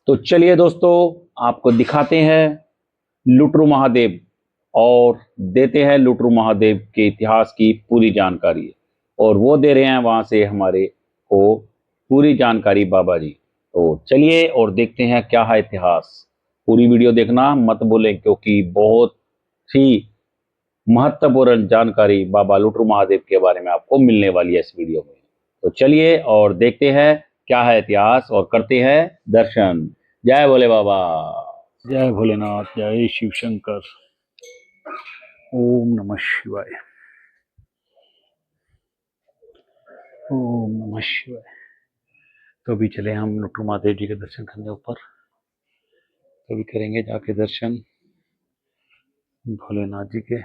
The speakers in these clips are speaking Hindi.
तो चलिए दोस्तों, आपको दिखाते हैं लुटरू महादेव और देते हैं लुटरू महादेव के इतिहास की पूरी जानकारी। और वो दे रहे हैं वहां से हमारे को पूरी जानकारी बाबा जी। तो चलिए और देखते हैं क्या है इतिहास। पूरी वीडियो देखना मत भूलें, क्योंकि बहुत ही महत्वपूर्ण जानकारी बाबा लुटरू महादेव के बारे में आपको मिलने वाली है इस वीडियो में। तो चलिए और देखते हैं क्या है इतिहास और करते हैं दर्शन। जय भोले बाबा। जय भोलेनाथ, जय शिव शंकर। ओम नमः शिवाय। ओम नमः शिवाय। तो अभी चले हम लुटरू महादेव जी के दर्शन करने ऊपर। तो अभी करेंगे जाके दर्शन भोलेनाथ जी के,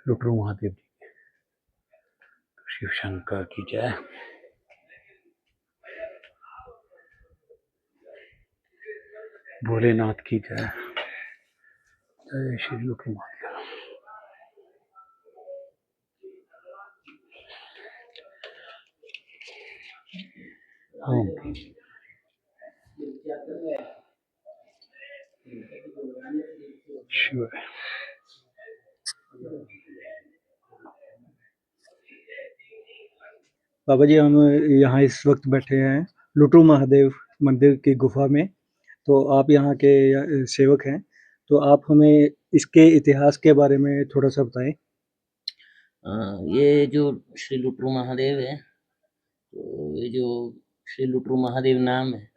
लुटरू महादेव जी के। तो शिव शंकर की जय। भोलेनाथ की जय। जय श्री लुटरू महादेव। ओम शिवाय। बाबा जी, हम यहाँ इस वक्त बैठे हैं लुटरू महादेव मंदिर की गुफा में। तो आप यहाँ के सेवक हैं, तो आप हमें इसके इतिहास के बारे में थोड़ा सा बताएं। ये जो श्री लुटरू महादेव है, तो ये जो श्री लुटरू महादेव नाम है,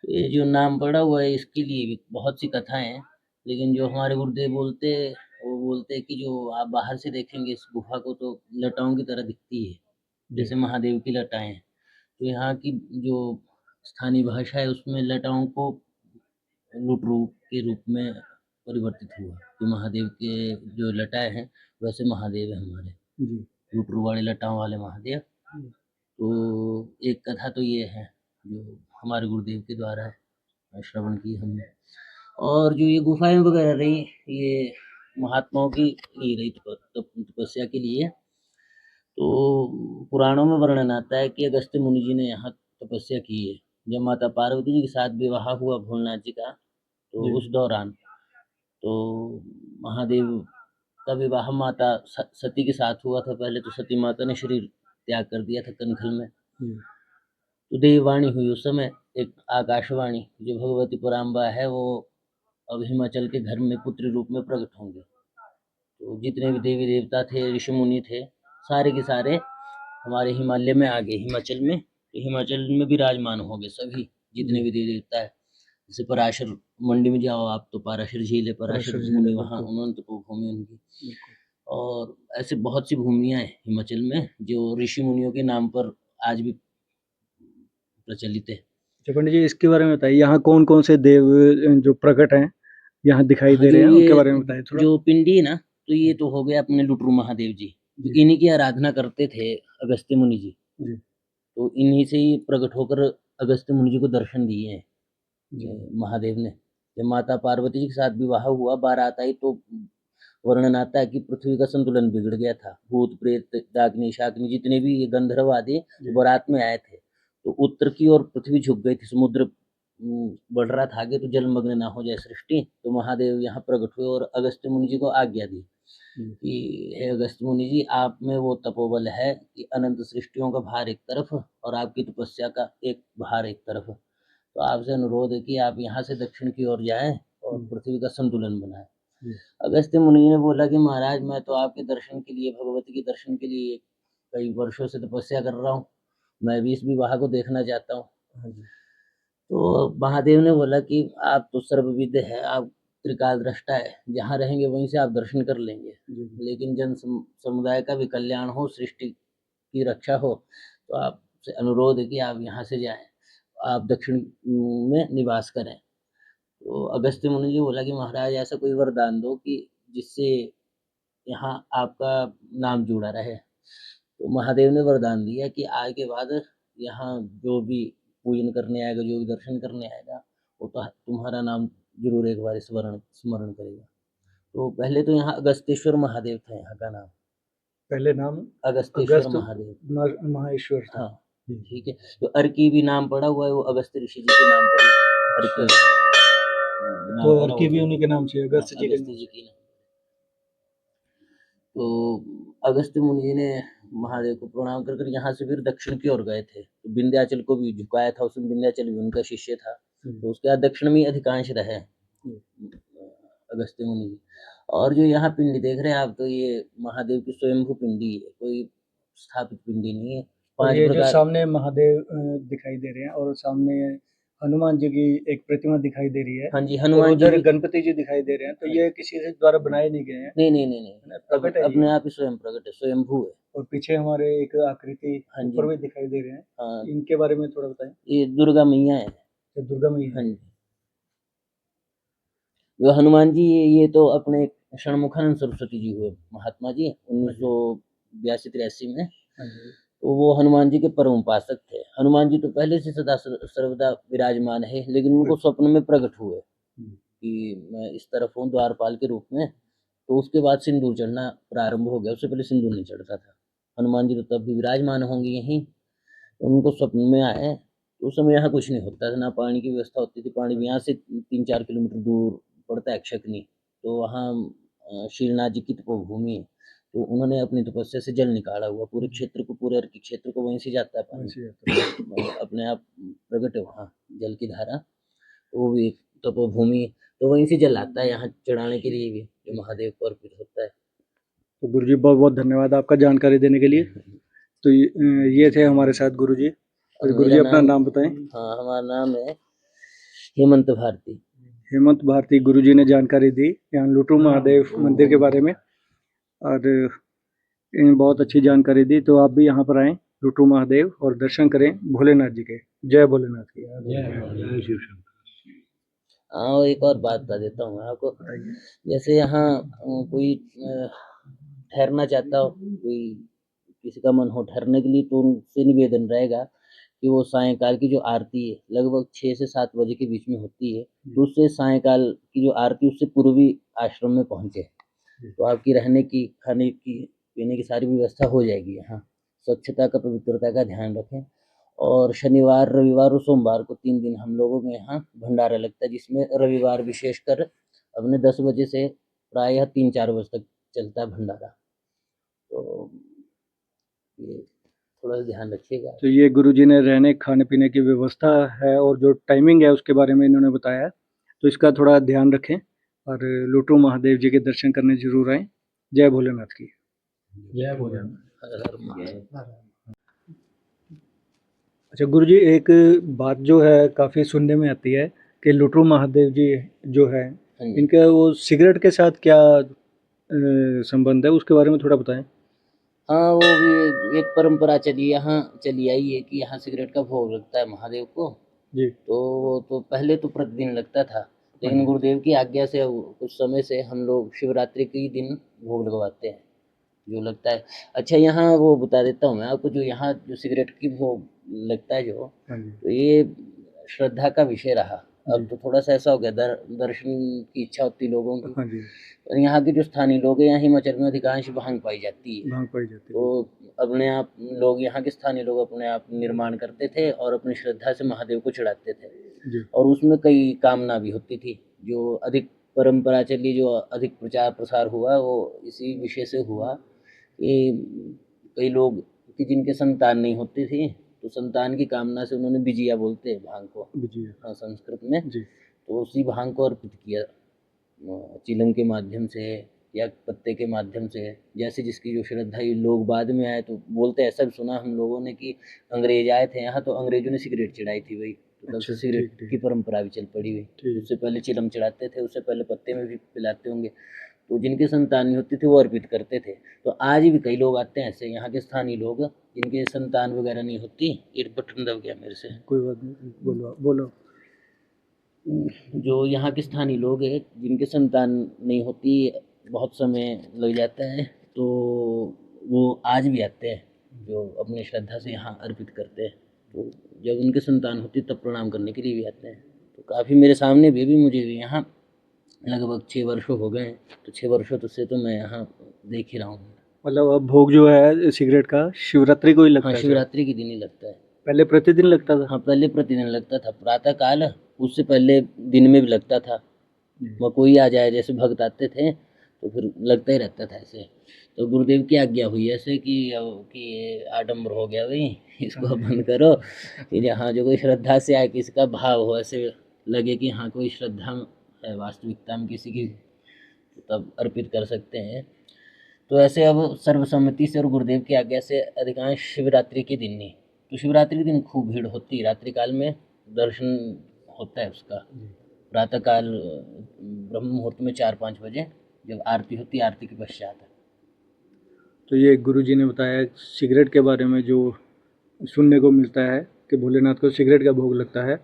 तो ये जो नाम पड़ा हुआ है इसके लिए भी बहुत सी कथाएं हैं। लेकिन जो हमारे गुरुदेव बोलते हैं, वो बोलते हैं कि जो आप बाहर से देखेंगे इस गुफा को तो लटाओं की तरह दिखती है, जैसे महादेव की लटाएं हैं। तो यहाँ की जो स्थानीय भाषा है उसमें लटाओं को लुटरू के रूप में परिवर्तित हुआ कि महादेव के जो लटाएं हैं वैसे महादेव है हमारे, जी। लुटरू वाले लटाओं वाले महादेव। तो एक कथा तो ये है जो हमारे गुरुदेव के द्वारा है, श्रवण की हमने। और जो ये गुफाएं वगैरह रही, ये महात्माओं की ही रही तपस्या के लिए। तो पुराणों में वर्णन आता है कि अगस्त्य मुनि जी ने यहाँ तपस्या की है। जब माता पार्वती जी के साथ विवाह हुआ भोलेनाथ जी का, तो उस दौरान तो महादेव का विवाह माता सती के साथ हुआ था। पहले तो सती माता ने शरीर त्याग कर दिया था कनखल में। तो देववाणी हुई उस समय, एक आकाशवाणी, जो भगवती पराम्बा है वो अब हिमाचल के घर में पुत्र रूप में प्रकट होंगे। तो जितने भी देवी देवता थे, ऋषि मुनि थे, सारे के सारे हमारे हिमालय में आ गए, हिमाचल में। तो हिमाचल में विराजमान हो गए सभी जितने भी देवी देवता है। जैसे पराशर मंडी में जाओ आप तो पराशर झील है, पराशर मुनि वहाँ उन्होंने तपोभूमि उनकी। और ऐसे बहुत सी भूमियाँ हैं हिमाचल में जो ऋषि मुनियों के नाम पर आज भी प्रचलित है। अच्छा पंडित जी, इसके बारे में बताइए, यहाँ कौन कौन से देव जो प्रकट हैं यहाँ दिखाई दे रहे हैं, उनके बारे में बताइए थोड़ा। जो पिंडी है ना, तो ये तो हो गए अपने लुटरू महादेव जी। इन्हीं की आराधना करते थे अगस्त्य मुनि जी। तो इन्हीं से ही प्रकट होकर अगस्त्य मुनि जी को दर्शन दिए हैं महादेव ने। जब माता पार्वती जी के साथ विवाह हुआ, बारात आई, तो वर्णन आता है कि पृथ्वी का संतुलन बिगड़ गया था। भूत प्रेत डाग्नि शाग्नि जितने भी ये गंधर्व आदि बारात में आए थे, तो उत्तर की ओर पृथ्वी झुक गई थी, समुद्र बढ़ रहा था आगे, तो जलमग्न ना हो जाए सृष्टि। तो महादेव यहाँ प्रकट हुए और अगस्त्य मुनि जी को आज्ञा दी कि हे अगस्त्य मुनि जी, आप में वो तपोबल है कि अनंत सृष्टियों का भार एक तरफ और आपकी तपस्या का एक भार एक तरफ। तो आपसे अनुरोध है कि आप यहाँ से दक्षिण की ओर जाएं और पृथ्वी का संतुलन बनाएं। अगस्त्य मुनि ने बोला कि महाराज, मैं तो आपके दर्शन के लिए, भगवती के दर्शन के लिए कई वर्षों से तपस्या कर रहा हूँ, मैं भी इस विवाह को देखना चाहता हूँ। तो महादेव ने बोला कि आप तो सर्वविद है, आप त्रिकाल दृष्टा है, जहाँ रहेंगे वहीं से आप दर्शन कर लेंगे। लेकिन जन समुदाय का भी कल्याण हो, सृष्टि की रक्षा हो, तो आपसे अनुरोध है कि आप यहाँ से जाएं, आप दक्षिण में निवास करें। तो अगस्त्य मुनि जी बोला कि महाराज, ऐसा कोई वरदान दो कि जिससे यहाँ आपका नाम जुड़ा रहे। तो महादेव ने वरदान दिया कि आज के बाद यहाँ जो भी पूजन करने आएगा, जो भी दर्शन करने आएगा, वो तो तुम्हारा नाम जरूर एक बार स्मरण करेगा। तो पहले तो यहाँ अगस्तेश्वर महादेव था, यहाँ का नाम पहले नाम अगस्तेश्वर महादेव माहेश्वर था। हाँ, ठीक है। तो अर्की भी नाम पड़ा हुआ है वो अगस्त्य ऋषि जी के नाम पर हरकी नाम तो था ना हरकी भी वो। उन्हीं के नाम से, अगस्त जी के अगस्त्य जी की। तो अगस्त्य मुनि जी ने महादेव को प्रणाम कर यहाँ से फिर दक्षिण की ओर गए थे, तो विंध्याचल को भी झुकाया था उसमें, विंध्याचल भी उनका शिष्य था, तो उसके बाद दक्षिण में ही अधिकांश रहे अगस्त्य मुनि जी। और जो यहाँ पिंडी देख रहे हैं आप, तो ये महादेव की स्वयंभू पिंडी है, कोई स्थापित पिंडी नहीं है। और 5 ये जो प्रकार। सामने महादेव दिखाई दे रहे हैं, और सामने हनुमान जी की एक प्रतिमा दिखाई दे रही है, हाँ जी, और हनुमान जी उधर भी। गणपति जी दिखाई दे रहे हैं, तो ये किसी से द्वारा बनाए नहीं गए हैं, नहीं नहीं नहीं नहीं, है ना, प्रकट है अपने ये। आप ही स्वयं प्रकट है, स्वयंभू है। और पीछे हमारे एक आकृति हाँ जी। ऊपर भी दिखाई दे रहे हैं, हाँ, इनके बारे में थोड़ा बताएं। ये दुर्गा मैया है। ये दुर्गा मैया हाँ है। जी। जो हनुमान जी, ये तो अपने षणमुखानंद सरस्वती जी हुए महात्मा जी 1982-83 में। हाँ जी। तो वो हनुमान जी के परम उपासक थे। हनुमान जी तो पहले से सदा सर्वदा विराजमान है, लेकिन उनको स्वप्न में प्रकट हुए कि मैं इस तरफ हूँ द्वारपाल के रूप में। तो उसके बाद सिंदूर चढ़ना प्रारंभ हो गया, उससे पहले सिंदूर नहीं चढ़ता था। हनुमान जी तो तब भी विराजमान होंगे यहीं, उनको स्वप्न में आए। तो उस समय यहाँ कुछ नहीं होता था, ना पानी की व्यवस्था होती थी, पानी भी यहाँ से 3-4 किलोमीटर दूर पड़ता है अक्षकनी, तो वहाँ शीलनाथ जी की तपोभूमि है, तो उन्होंने अपनी तपस्या से जल निकाला हुआ, पूरे क्षेत्र को, पूरे अर्की क्षेत्र को वहीं से जाता है पानी, अपने आप प्रकट है वहाँ जल की धारा, तो वो भी एक तपोभूमि, तो वहीं से जल आता है यहाँ चढ़ाने के लिए भी, जो महादेव को अर्पित होता है। तो गुरु जी बहुत बहुत धन्यवाद आपका जानकारी देने के लिए। तो ये थे हमारे साथ गुरु जी। तो गुरु जी मेरा अपना नाम बताएं। हाँ, हमारा नाम है हेमंत भारती। हेमंत भारती गुरु जी ने जानकारी दी यहाँ लुटरू महादेव मंदिर के बारे में, और बहुत अच्छी जानकारी दी। तो आप भी यहाँ पर आएँ लुटरू महादेव और दर्शन करें भोलेनाथ जी के। जय भोलेनाथ की। जय शिव शंकर। हाँ, एक और बात बता देता हूँ मैं आपको। जैसे यहाँ कोई ठहरना चाहता हो, कोई किसी का मन हो ठहरने के लिए, तो उनसे निवेदन रहेगा कि वो सायंकाल की जो आरती है लगभग 6 से 7 बजे के बीच में होती है, तो उससे सायंकाल की जो आरती उससे पूर्वी आश्रम में पहुँचे, तो आपकी रहने की, खाने की, पीने की सारी व्यवस्था हो जाएगी। यहाँ स्वच्छता का, पवित्रता का ध्यान रखें। और शनिवार, रविवार और सोमवार को 3 दिन हम लोगों में यहाँ भंडारा लगता है, जिसमें रविवार विशेषकर अपने 10 बजे से प्रायः 3-4 बजे तक चलता है भंडारा। तो ये थोड़ा सा ध्यान रखिएगा। तो ये गुरु जी ने रहने खाने पीने की व्यवस्था है, और जो टाइमिंग है उसके बारे में इन्होंने बताया है, तो इसका थोड़ा ध्यान रखें और लुटरू महादेव जी के दर्शन करने जरूर आएँ। जय भोलेनाथ की। जय भोलेनाथ। हर हर महादेव। अच्छा गुरु जी, एक बात जो है काफ़ी सुनने में आती है कि लुटरू महादेव जी जो है, हाँ जी। इनका वो सिगरेट के साथ क्या संबंध है, उसके बारे में थोड़ा बताएं। हाँ, वो भी एक परंपरा चली आई है कि यहाँ सिगरेट का भोग लगता है महादेव को। जी। तो वो तो पहले तो प्रतिदिन लगता था, लेकिन गुरुदेव की आज्ञा से कुछ समय से हम लोग शिवरात्रि के ही दिन भोग लगवाते हैं, जो लगता है। अच्छा, यहाँ वो बता देता हूँ मैं आपको, जो यहाँ जो सिगरेट की भोग लगता है जो, तो ये श्रद्धा का विषय रहा। अब तो थोड़ा सा ऐसा हो गया, दर्शन की इच्छा होती है लोगों की। हाँ जी। और यहाँ के जो स्थानीय लोग हैं, यहाँ हिमाचल में अधिकांश भांग पाई जाती है, भांग पाई जाती है। तो अपने आप लोग, यहाँ के स्थानीय लोग अपने आप निर्माण करते थे और अपनी श्रद्धा से महादेव को चढ़ाते थे जी। और उसमें कई कामना भी होती थी। जो अधिक परंपरा चली, जो अधिक प्रचार प्रसार हुआ, वो इसी विषय से हुआ कि कई लोग कि जिनके संतान नहीं होती थी, तो संतान की कामना से उन्होंने बिजिया, बोलते हैं भांग को बिजिया संस्कृत में, जी। तो उसी भांग को अर्पित किया चिलम के माध्यम से या पत्ते के माध्यम से, जैसे जिसकी जो श्रद्धा। ये लोग बाद में आए तो बोलते, ऐसा भी सुना हम लोगों ने कि अंग्रेज आए थे यहाँ, तो अंग्रेजों ने सिगरेट चढ़ाई थी भाई, तो तब से सिगरेट की परंपरा भी चल पड़ी हुई। उससे पहले चिलम चढ़ाते थे, उससे पहले पत्ते में भी पिलाते होंगे। तो जिनके संतान नहीं होती थी वो अर्पित करते थे। तो आज भी कई लोग आते हैं ऐसे, यहाँ के स्थानीय लोग, जिनके संतान वगैरह नहीं होती। एक बटन दब गया मेरे से। कोई बात नहीं, बोलो बोलो। जो यहाँ के स्थानीय लोग हैं, जिनके संतान नहीं होती, बहुत समय लग जाता है, तो वो आज भी आते हैं, जो अपनी श्रद्धा से यहाँ अर्पित करते हैं। तो जब उनके संतान होती तब प्रणाम करने के लिए भी आते हैं। तो काफ़ी मेरे सामने भी मुझे यहाँ लगभग 6 वर्ष हो गए हैं, तो 6 वर्षों से तो मैं यहाँ देख ही रहा हूँ। मतलब अब भोग जो है सिगरेट का शिवरात्रि को ही लगता हाँ, है? शिवरात्रि के दिन ही लगता है। पहले प्रतिदिन लगता था? हाँ, पहले प्रतिदिन लगता था, प्रातः काल उससे पहले दिन में भी लगता था, जी। वह कोई आ जाए, जैसे भक्त आते थे तो फिर लगता ही रहता था ऐसे। तो गुरुदेव की आज्ञा हुई ऐसे कि ये आडंबर हो गया भाई, इसको अब बंद करो। फिर यहाँ जो कोई श्रद्धा से आए, किसी का भाव हो, ऐसे लगे कि हाँ कोई श्रद्धा है वास्तविकता में किसी की, तब अर्पित कर सकते हैं। तो ऐसे अब सर्वसम्मति से और गुरुदेव की आज्ञा से अधिकांश शिवरात्रि के दिन नहीं, तो शिवरात्रि के दिन खूब भीड़ होती है, रात्रि काल में दर्शन होता है उसका। प्रातः काल ब्रह्म मुहूर्त में 4-5 बजे जब आरती होती है, आरती के पश्चात। तो ये गुरुजी ने बताया सिगरेट के बारे में, जो सुनने को मिलता है कि भोलेनाथ को सिगरेट का भोग लगता है,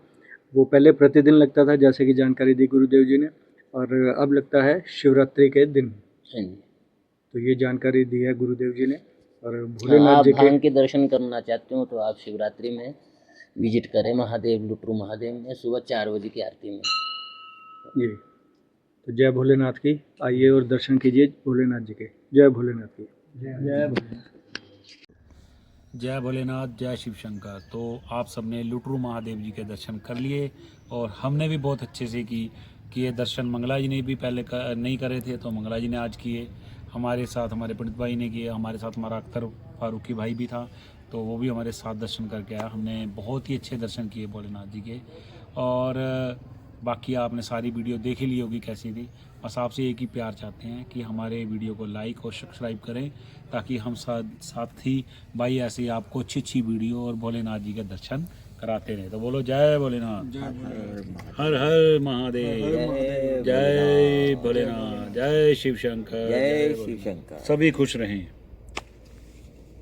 वो पहले प्रतिदिन लगता था जैसे कि जानकारी दी गुरुदेव जी ने, और अब लगता है शिवरात्रि के दिन। हाँ जी। तो ये जानकारी दी है गुरुदेव जी ने। और हाँ, भोलेनाथ आप जी भांग के दर्शन करना चाहते हो तो आप शिवरात्रि में विजिट करें महादेव, लुटरू महादेव में, सुबह 4 बजे की आरती में। जी। तो जय भोलेनाथ की, आइए और दर्शन कीजिए भोलेनाथ जी के। जय भोलेनाथ की। जय जय भोलेनाथ, जय शिव शंकर। तो आप सबने लुटरू महादेव जी के दर्शन कर लिए और हमने भी बहुत अच्छे से किए दर्शन। मंगला जी ने भी पहले नहीं करे थे, तो मंगला जी ने आज किए, हमारे साथ हमारे पंडित भाई ने किए, हमारे साथ हमारा अख्तर फारूकी भाई भी था, तो वो भी हमारे साथ दर्शन करके आया। हमने बहुत ही अच्छे दर्शन किए भोलेनाथ जी के। और बाकी आपने सारी वीडियो देख ही ली होगी कैसी थी। बस आपसे एक ही प्यार चाहते हैं कि हमारे वीडियो को लाइक और सब्सक्राइब करें, ताकि हम साथ ही भाई ऐसे ही आपको अच्छी अच्छी वीडियो और भोलेनाथ जी के दर्शन कराते रहे। तो बोलो जय भोलेनाथ, हर हर महादेव, जय भोलेनाथ, जय शिव शंकर, जय शिव शंकर। सभी खुश रहें।